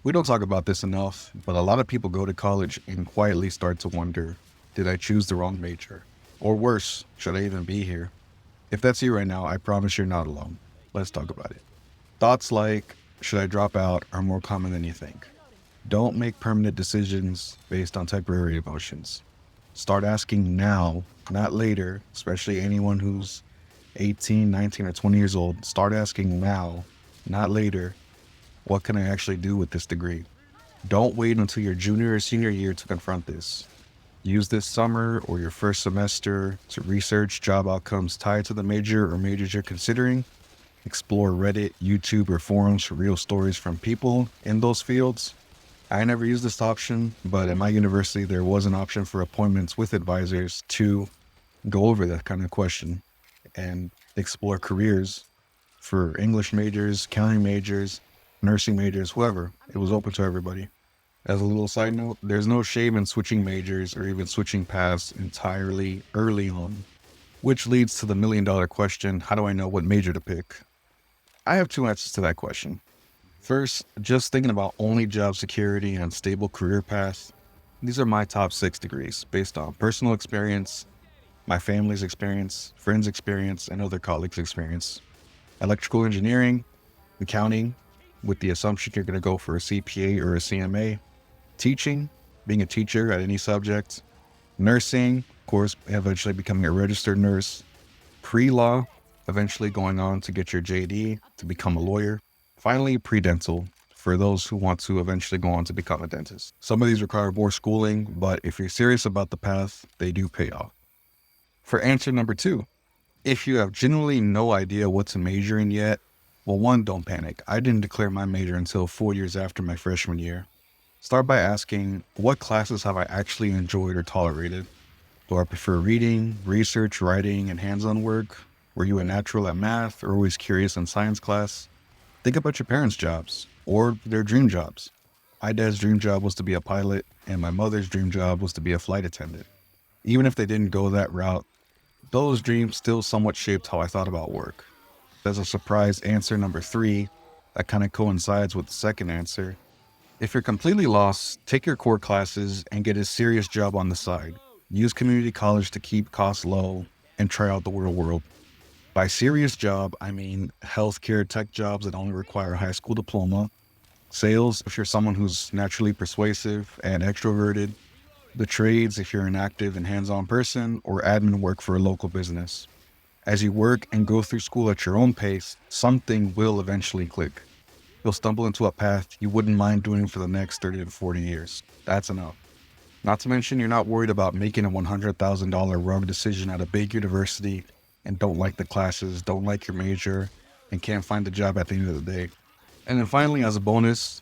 We don't talk about this enough, but a lot of people go to college and quietly start to wonder, did I choose the wrong major? Or worse, should I even be here? If that's you right now, I promise you're not alone. Let's talk about it. Thoughts like, should I drop out, are more common than you think. Don't make permanent decisions based on temporary emotions. Start asking now, not later, especially anyone who's 18, 19, or 20 years old. Start asking now, not later, what can I actually do with this degree? Don't wait until your junior or senior year to confront this. Use this summer or your first semester to research job outcomes tied to the major or majors you're considering. Explore Reddit, YouTube, or forums for real stories from people in those fields. I never used this option, but at my university, there was an option for appointments with advisors to go over that kind of question and explore careers for English majors, accounting majors, nursing majors, whoever. It was open to everybody. As a little side note, there's no shame in switching majors or even switching paths entirely early on, which leads to the $1,000,000 question, how do I know what major to pick? I have two answers to that question. First, just thinking about only job security and stable career path. These are my top 6 degrees based on personal experience, my family's experience, friends' experience, and other colleagues' experience. Electrical engineering, accounting, with the assumption you're going to go for a CPA or a CMA. Teaching, being a teacher at any subject. Nursing, of course, eventually becoming a registered nurse. Pre-law, eventually going on to get your JD to become a lawyer. Finally, pre-dental, for those who want to eventually go on to become a dentist. Some of these require more schooling, but if you're serious about the path, they do pay off. For answer number 2, if you have genuinely no idea what to major in yet, well, one, don't panic. I didn't declare my major until 4 years after my freshman year. Start by asking, what classes have I actually enjoyed or tolerated? Do I prefer reading, research, writing, and hands-on work? Were you a natural at math or always curious in science class? Think about your parents' jobs or their dream jobs. My dad's dream job was to be a pilot, and my mother's dream job was to be a flight attendant. Even if they didn't go that route, those dreams still somewhat shaped how I thought about work. There's a surprise answer number 3 that kind of coincides with the second answer. If you're completely lost, take your core classes and get a serious job on the side. Use community college to keep costs low and try out the real world. By serious job, I mean healthcare tech jobs that only require a high school diploma. Sales, if you're someone who's naturally persuasive and extroverted. The trades, if you're an active and hands-on person, or admin work for a local business. As you work and go through school at your own pace, something will eventually click. You'll stumble into a path you wouldn't mind doing for the next 30 to 40 years. That's enough. Not to mention, you're not worried about making a $100,000 wrong decision at a big university and don't like the classes, don't like your major, and can't find a job at the end of the day. And then finally, as a bonus,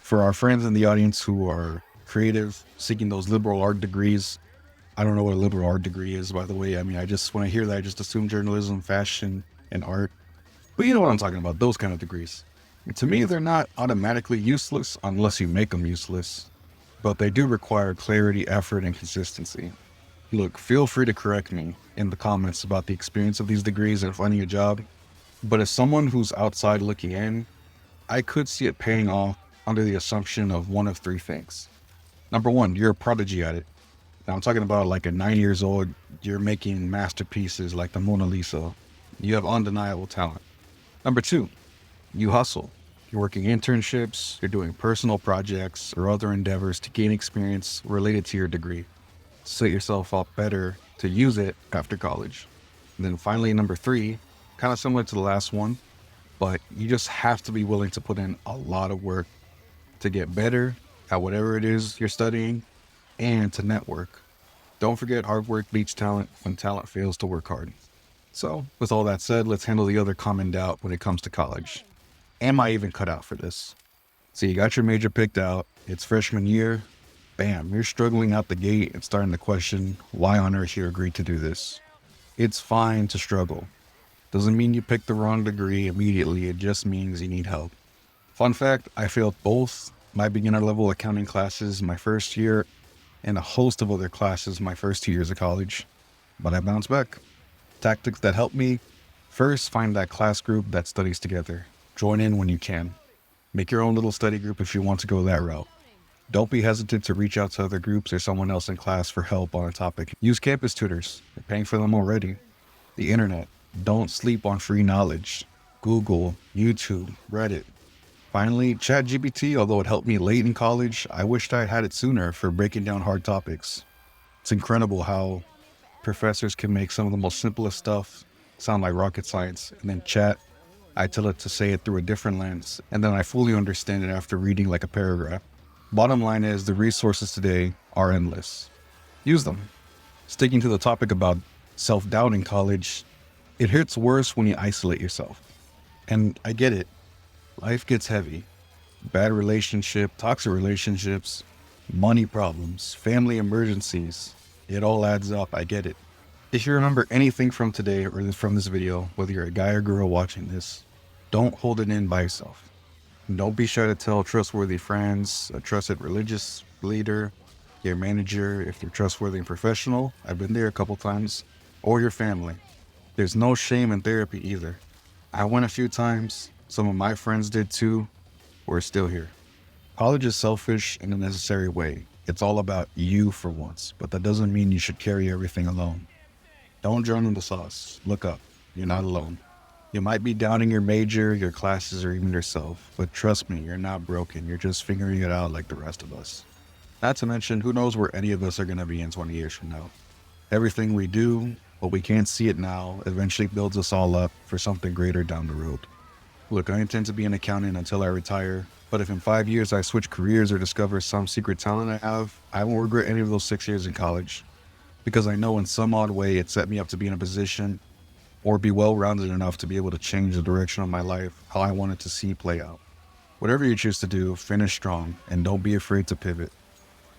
for our friends in the audience who are creative, seeking those liberal art degrees, I don't know what a liberal art degree is, by the way. I mean, when I hear that, I just assume journalism, fashion, and art. But you know what I'm talking about, those kind of degrees. To me, they're not automatically useless unless you make them useless. But they do require clarity, effort, and consistency. Look, feel free to correct me in the comments about the experience of these degrees and finding a job. But as someone who's outside looking in, I could see it paying off under the assumption of one of 3 things. Number 1, you're a prodigy at it. Now I'm talking about like at 9 years old, you're making masterpieces like the Mona Lisa. You have undeniable talent. Number 2, you hustle. You're working internships, you're doing personal projects or other endeavors to gain experience related to your degree. Set yourself up better to use it after college. And then finally, number 3, kind of similar to the last one, but you just have to be willing to put in a lot of work to get better at whatever it is you're studying and to network. Don't forget, hard work beats talent when talent fails to work hard. So, with all that said, let's handle the other common doubt when it comes to college. Am I even cut out for this? So you got your major picked out, it's freshman year, bam, you're struggling out the gate and starting to question why on earth you agreed to do this. It's fine to struggle. Doesn't mean you picked the wrong degree immediately, it just means you need help. Fun fact, I failed both my beginner level accounting classes my first year and a host of other classes my first 2 years of college, but I bounced back. Tactics that helped me: first, find that class group that studies together. Join in when you can. Make your own little study group if you want to go that route. Don't be hesitant to reach out to other groups or someone else in class for help on a topic. Use campus tutors. You're paying for them already. The internet. Don't sleep on free knowledge. Google, YouTube, Reddit. Finally, ChatGPT, although it helped me late in college, I wished I had it sooner for breaking down hard topics. It's incredible how professors can make some of the most simplest stuff sound like rocket science, and then chat, I tell it to say it through a different lens, and then I fully understand it after reading like a paragraph. Bottom line is the resources today are endless. Use them. Sticking to the topic about self-doubt in college, it hurts worse when you isolate yourself. And I get it. Life gets heavy. Bad relationship, toxic relationships, money problems, family emergencies. It all adds up. I get it. If you remember anything from today or from this video, whether you're a guy or girl watching this, don't hold it in by yourself. Don't be shy to tell trustworthy friends, a trusted religious leader, your manager, if you're trustworthy and professional. I've been there a couple times. Or your family. There's no shame in therapy either. I went a few times. Some of my friends did too. We're still here. College is selfish in a necessary way. It's all about you for once, but that doesn't mean you should carry everything alone. Don't drown in the sauce. Look up. You're not alone. You might be doubting your major, your classes, or even yourself, but trust me, you're not broken. You're just figuring it out like the rest of us. Not to mention, who knows where any of us are going to be in 20 years from now. Everything we do, but we can't see it now, eventually builds us all up for something greater down the road. Look, I intend to be an accountant until I retire, but if in 5 years I switch careers or discover some secret talent I have, I won't regret any of those 6 years in college. Because I know in some odd way it set me up to be in a position or be well-rounded enough to be able to change the direction of my life how I wanted to see play out. Whatever you choose to do, finish strong and don't be afraid to pivot.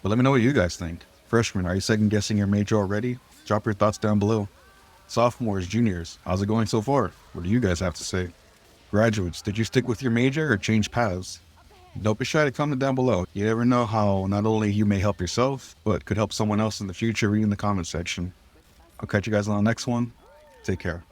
But let me know what you guys think. Freshmen, are you second-guessing your major already? Drop your thoughts down below. Sophomores, juniors, how's it going so far? What do you guys have to say? Graduates, did you stick with your major or change paths? Don't be shy to comment down below. You never know how not only you may help yourself, but could help someone else in the future. Read in the comment section. I'll catch you guys on the next one. Take care.